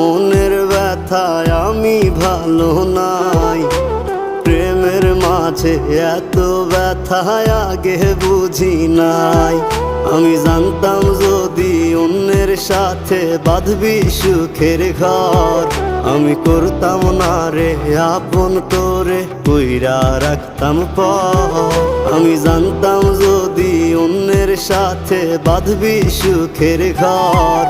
মনের ব্যথায় আমি ভালো নাই। প্রেমের মাঝে এত ব্যথায় আগে বুঝি নাই। আমি জানতাম যদি অন্যের সাথে বাঁধবি সুখের ঘর, আমি করতাম না রে আপন তোরে কইরা রাখতাম পর। আমি জানতাম যদি অন্যের সাথে বাঁধবি সুখের ঘর,